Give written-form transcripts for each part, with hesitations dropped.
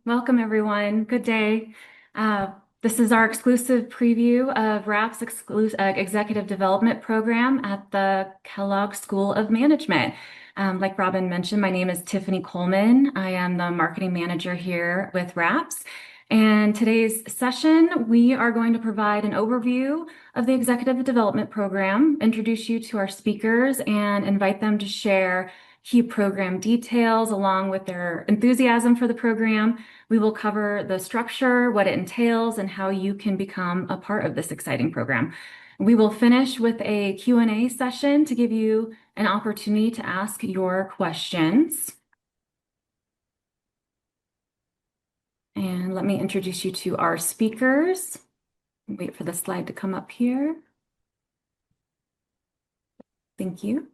Welcome, everyone. Good day. This is our exclusive preview of RAPS Executive Development Program at the Kellogg School of Management. Like Robin mentioned, my name is Tiffany Coleman. I am the marketing manager here with RAPS. And today's session, we are going to provide an overview of the Executive Development Program, introduce you to our speakers, and invite them to share key program details along with their enthusiasm for the program. We will cover the structure, what it entails, and how you can become a part of this exciting program. We will finish with a Q&A session to give you an opportunity to ask your questions. And let me introduce you to our speakers. Wait for the slide to come up here. Thank you.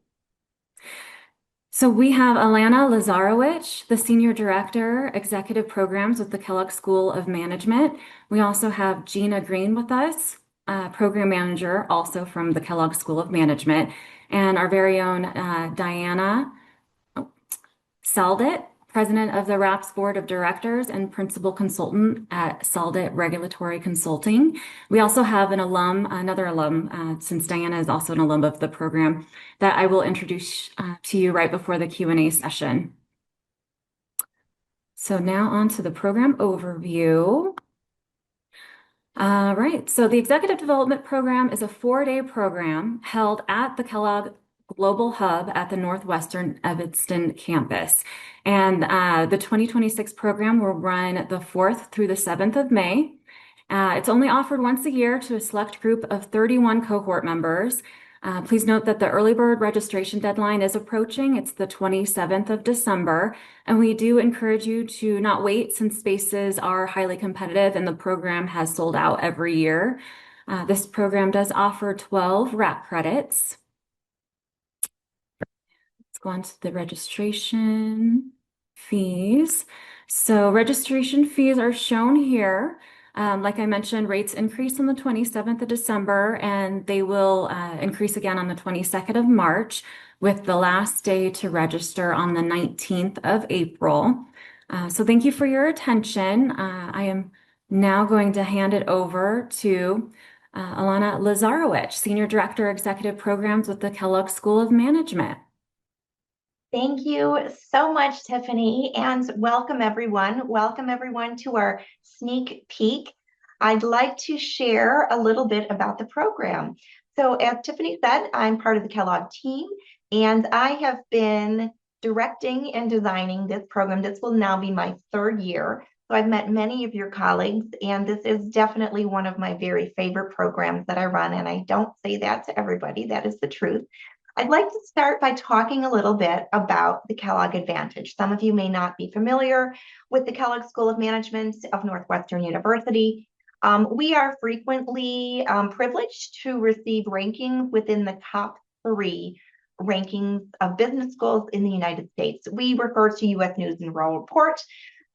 So we have Alana Lazarowicz, the Senior Director, Executive Programs with the Kellogg School of Management. We also have Gina Green with us, Program Manager, also from the Kellogg School of Management, and our very own Diana Saldit, President of the RAPS Board of Directors and Principal Consultant at Saldit Regulatory Consulting. We also have another alum, since Diana is also an alum of the program, that I will introduce to you right before the Q&A session. So now on to the program overview. All right, so the Executive Development Program is a 4-day program held at the Kellogg Global Hub at the Northwestern Evanston campus. And the 2026 program will run the 4th through the 7th of May. It's only offered once a year to a select group of 31 cohort members. Please note that the early bird registration deadline is approaching. It's the 27th of December, and we do encourage you to not wait since spaces are highly competitive and the program has sold out every year. This program does offer 12 RAP credits. Let's go on to the registration fees. So registration fees are shown here. Like I mentioned, rates increase on the 27th of December, and they will increase again on the 22nd of March, with the last day to register on the 19th of April. So thank you for your attention. I am now going to hand it over to Alana Lazarowicz, Senior Director, Executive Programs with the Kellogg School of Management. Thank you so much, Tiffany, and welcome everyone. Welcome everyone to our sneak peek. I'd like to share a little bit about the program. So as Tiffany said, I'm part of the Kellogg team, and I have been directing and designing this program. This will now be my 3rd year. So I've met many of your colleagues, and this is definitely one of my very favorite programs that I run, and I don't say that to everybody. That is the truth. I'd like to start by talking a little bit about the Kellogg Advantage. Some of you may not be familiar with the Kellogg School of Management of Northwestern University. We are frequently privileged to receive rankings within the top 3 rankings of business schools in the United States. We refer to U.S. News and World Report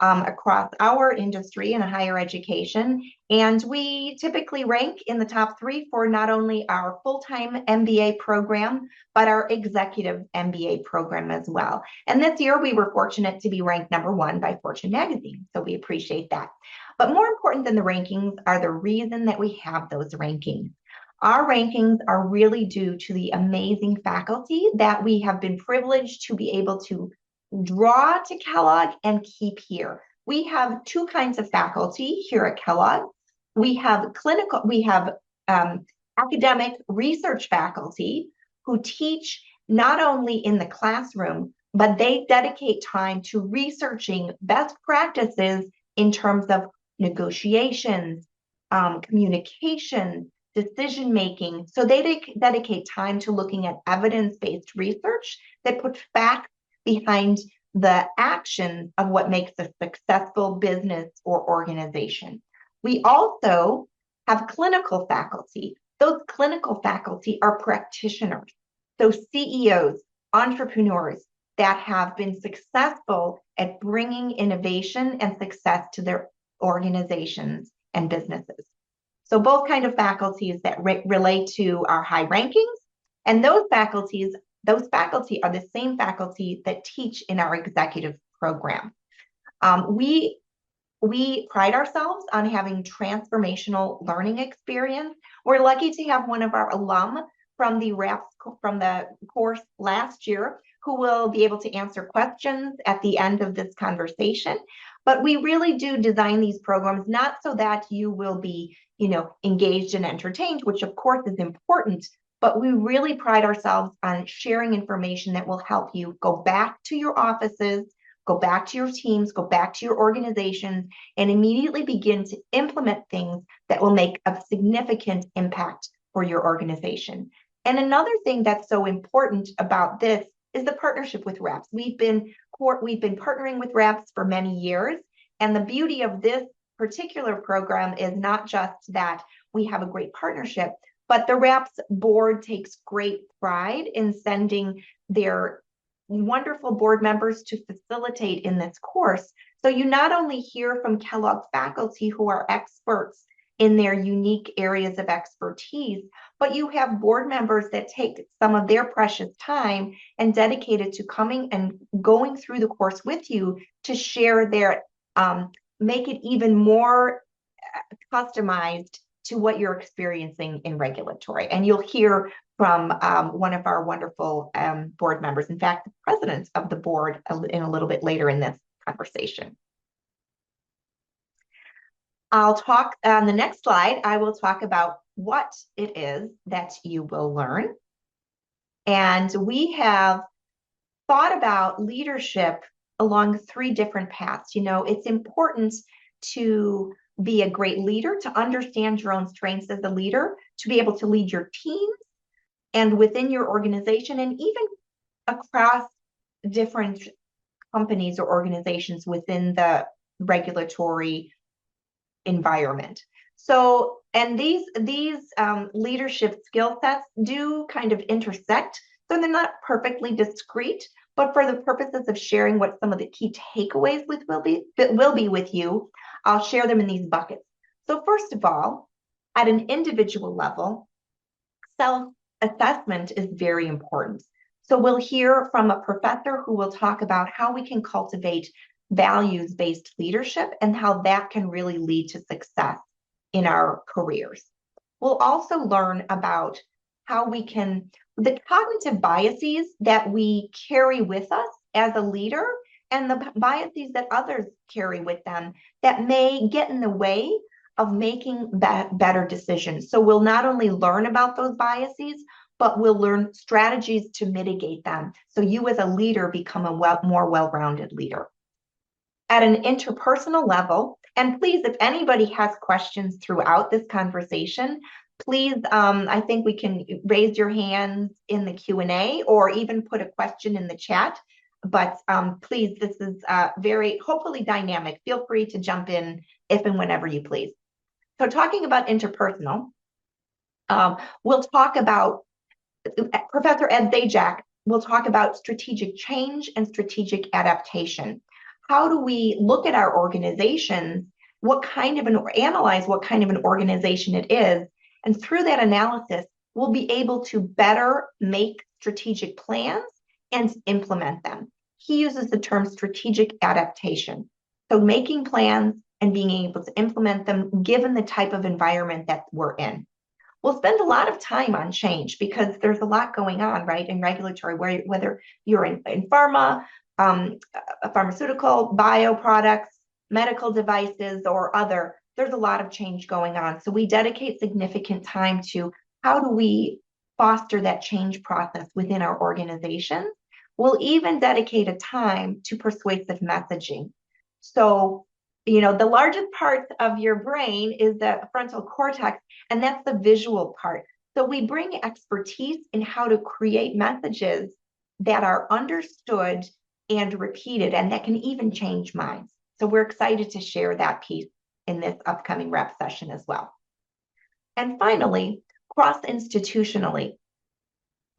across our industry in higher education. And we typically rank in the top 3 for not only our full-time MBA program, but our executive MBA program as well. And this year we were fortunate to be ranked number 1 by Fortune magazine. So we appreciate that. But more important than the rankings are the reason that we have those rankings. Our rankings are really due to the amazing faculty that we have been privileged to be able to draw to Kellogg and keep here. We have 2 kinds of faculty here at Kellogg. We have academic research faculty who teach not only in the classroom, but they dedicate time to researching best practices in terms of negotiations, communication, decision-making. So they dedicate time to looking at evidence-based research that puts facts behind the action of what makes a successful business or organization. We also have clinical faculty. Those clinical faculty are practitioners, so CEOs, entrepreneurs that have been successful at bringing innovation and success to their organizations and businesses. So both kind of faculties that relate to our high rankings, and those faculty are the same faculty that teach in our executive program. We We pride ourselves on having transformational learning experience. We're lucky to have one of our alum from the RAPS from the course last year who will be able to answer questions at the end of this conversation. But we really do design these programs not so that you will be, engaged and entertained, which of course is important, but we really pride ourselves on sharing information that will help you go back to your offices, go back to your teams, go back to your organizations, and immediately begin to implement things that will make a significant impact for your organization. And another thing that's so important about this is the partnership with RAPS. We've been partnering with RAPS for many years, and the beauty of this particular program is not just that we have a great partnership, but the RAPS board takes great pride in sending their wonderful board members to facilitate in this course. So you not only hear from Kellogg faculty who are experts in their unique areas of expertise, but you have board members that take some of their precious time and dedicate it to coming and going through the course with you to share their, make it even more customized to what you're experiencing in regulatory. And you'll hear from one of our wonderful board members, in fact, the president of the board in a little bit later in this conversation. I'll talk on the next slide. I will talk about what it is that you will learn. And we have thought about leadership along 3 different paths. It's important to be a great leader, to understand your own strengths as a leader, to be able to lead your teams and within your organization, and even across different companies or organizations within the regulatory environment. So, and these leadership skill sets do kind of intersect. So they're not perfectly discrete, but for the purposes of sharing what some of the key takeaways will be with you, I'll share them in these buckets. So first of all, at an individual level, self-assessment is very important. So we'll hear from a professor who will talk about how we can cultivate values-based leadership and how that can really lead to success in our careers. We'll also learn about how we can, the cognitive biases that we carry with us as a leader and the biases that others carry with them that may get in the way of making better decisions. So we'll not only learn about those biases, but we'll learn strategies to mitigate them. So you as a leader become a more well-rounded leader. At an interpersonal level, and please, if anybody has questions throughout this conversation, please, I think we can raise your hands in the Q&A or even put a question in the chat. But please, this is very, hopefully dynamic. Feel free to jump in if and whenever you please. So talking about interpersonal, we'll talk about, Professor Ed Zajac will talk about strategic change and strategic adaptation. How do we look at our organizations, analyze what kind of an organization it is, and through that analysis, we'll be able to better make strategic plans and implement them. He uses the term strategic adaptation. So making plans and being able to implement them given the type of environment that we're in. We'll spend a lot of time on change because there's a lot going on, right, in regulatory, whether you're in pharma, pharmaceutical, bioproducts, medical devices, or other, there's a lot of change going on. So we dedicate significant time to how do we foster that change process within our organization. We'll even dedicate a time to persuasive messaging. So, the largest part of your brain is the frontal cortex, and that's the visual part. So we bring expertise in how to create messages that are understood and repeated, and that can even change minds. So we're excited to share that piece in this upcoming rep session as well. And finally, cross-institutionally,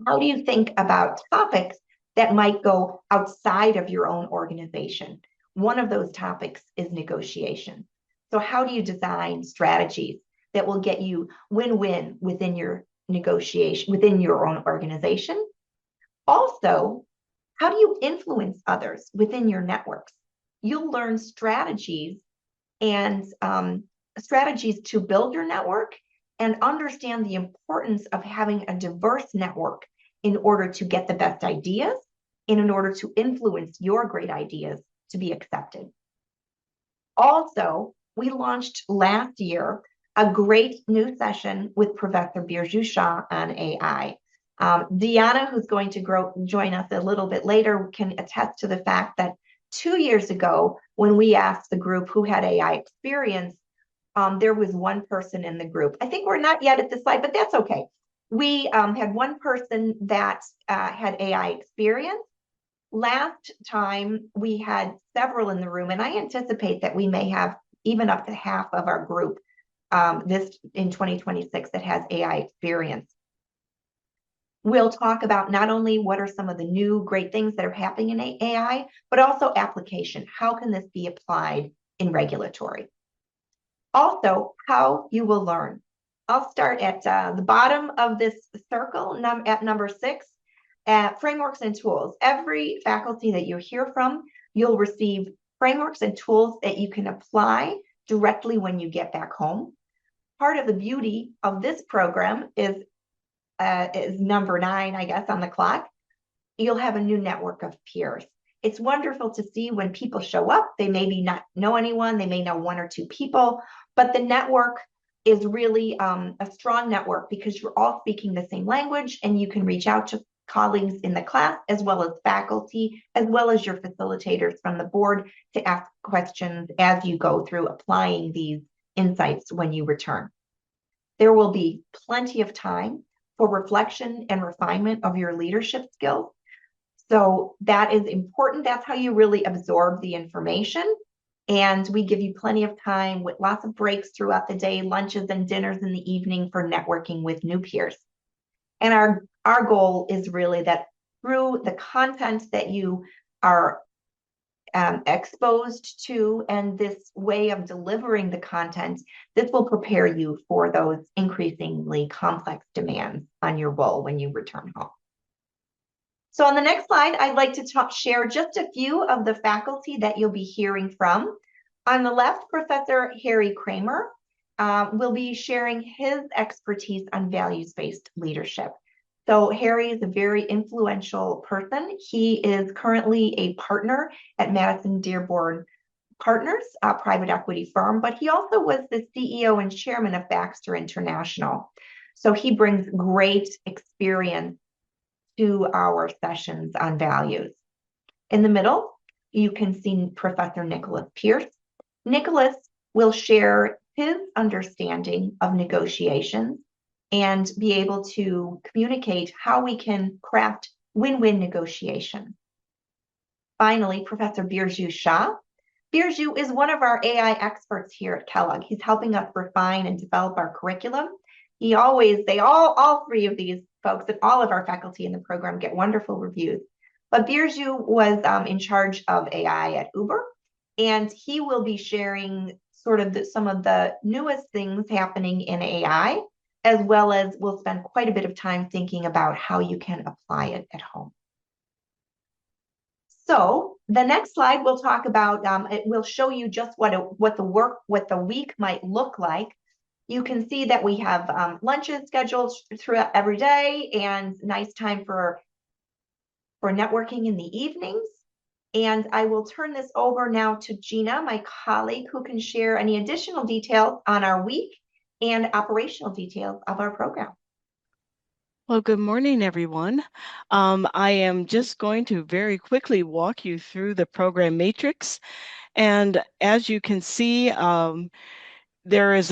how do you think about topics that might go outside of your own organization? One of those topics is negotiation. So how do you design strategies that will get you win-win within your negotiation, within your own organization? Also, how do you influence others within your networks? You'll learn strategies and strategies to build your network and understand the importance of having a diverse network in order to get the best ideas and in order to influence your great ideas to be accepted. Also, we launched last year a great new session with Professor Birju Shah on AI. Deanna, who's going to join us a little bit later, can attest to the fact that 2 years ago, when we asked the group who had AI experience, there was one person in the group. I think we're not yet at this slide, but that's okay. We had one person that had AI experience. Last time we had several in the room, and I anticipate that we may have even up to half of our group this in 2026 that has AI experience. We'll talk about not only what are some of the new great things that are happening in AI, but also application. How can this be applied in regulatory? Also, how you will learn. I'll start at the bottom of this circle at number 6, frameworks and tools. Every faculty that you hear from, you'll receive frameworks and tools that you can apply directly when you get back home. Part of the beauty of this program is number 9, I guess, on the clock. You'll have a new network of peers. It's wonderful to see when people show up. They maybe not know anyone, they may know 1 or 2 people, but the network is really a strong network because you're all speaking the same language and you can reach out to colleagues in the class as well as faculty, as well as your facilitators from the board to ask questions as you go through applying these insights when you return. There will be plenty of time for reflection and refinement of your leadership skills. So that is important. That's how you really absorb the information. And we give you plenty of time with lots of breaks throughout the day, lunches and dinners in the evening for networking with new peers. And our goal is really that through the content that you are exposed to and this way of delivering the content, this will prepare you for those increasingly complex demands on your role when you return home. So on the next slide, I'd like to share just a few of the faculty that you'll be hearing from. On the left, Professor Harry Kramer will be sharing his expertise on values-based leadership. So Harry is a very influential person. He is currently a partner at Madison Dearborn Partners, a private equity firm, but he also was the CEO and chairman of Baxter International. So he brings great experience to our sessions on values. In the middle, you can see Professor Nicholas Pierce. Nicholas will share his understanding of negotiations and be able to communicate how we can craft win-win negotiations. Finally, Professor Birju Shah. Birju is one of our AI experts here at Kellogg. He's helping us refine and develop our curriculum. All 3 of these folks and all of our faculty in the program get wonderful reviews. But Birju was in charge of AI at Uber, and he will be sharing sort of some of the newest things happening in AI, as well as we'll spend quite a bit of time thinking about how you can apply it at home. So the next slide we'll talk about, it will show you just what the week might look like. You can see that we have lunches scheduled throughout every day and nice time for networking in the evenings. And I will turn this over now to Gina, my colleague, who can share any additional details on our week and operational details of our program. Well, good morning, everyone. I am just going to very quickly walk you through the program matrix. And as you can see, there is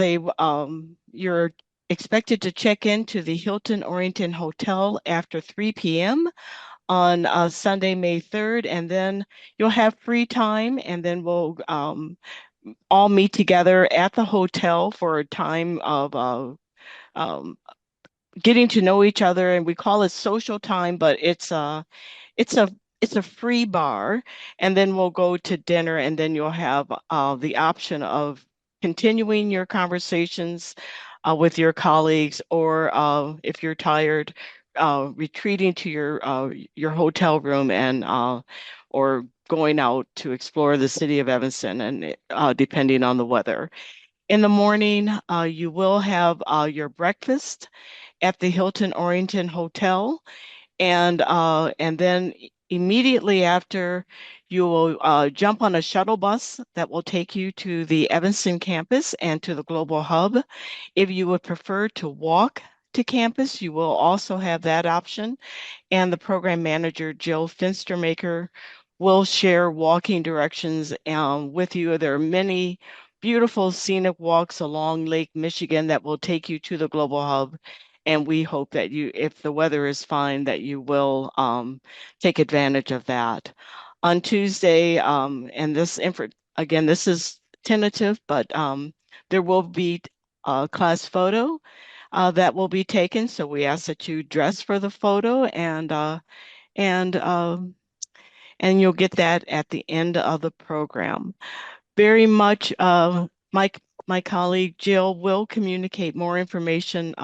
you're expected to check into the Hilton Orrington Hotel after 3 p.m. on Sunday, May 3rd, and then you'll have free time, and then we'll all meet together at the hotel for a time of getting to know each other, and we call it social time, but it's a it's a free bar, and then we'll go to dinner, and then you'll have the option of continuing your conversations with your colleagues, or if you're tired, retreating to your hotel room and or going out to explore the city of Evanston and depending on the weather. In the morning, you will have your breakfast at the Hilton Orrington Hotel, and then immediately after, you will jump on a shuttle bus that will take you to the Evanston campus and to the Global Hub. If you would prefer to walk to campus, you will also have that option, and the program manager, Jill Finstermaker, will share walking directions with you. There are many beautiful scenic walks along Lake Michigan that will take you to the Global Hub. And we hope that you, if the weather is fine, that you will take advantage of that. On Tuesday, and again, this is tentative, but there will be a class photo that will be taken. So we ask that you dress for the photo, and and you'll get that at the end of the program. Very much, my colleague Jill will communicate more information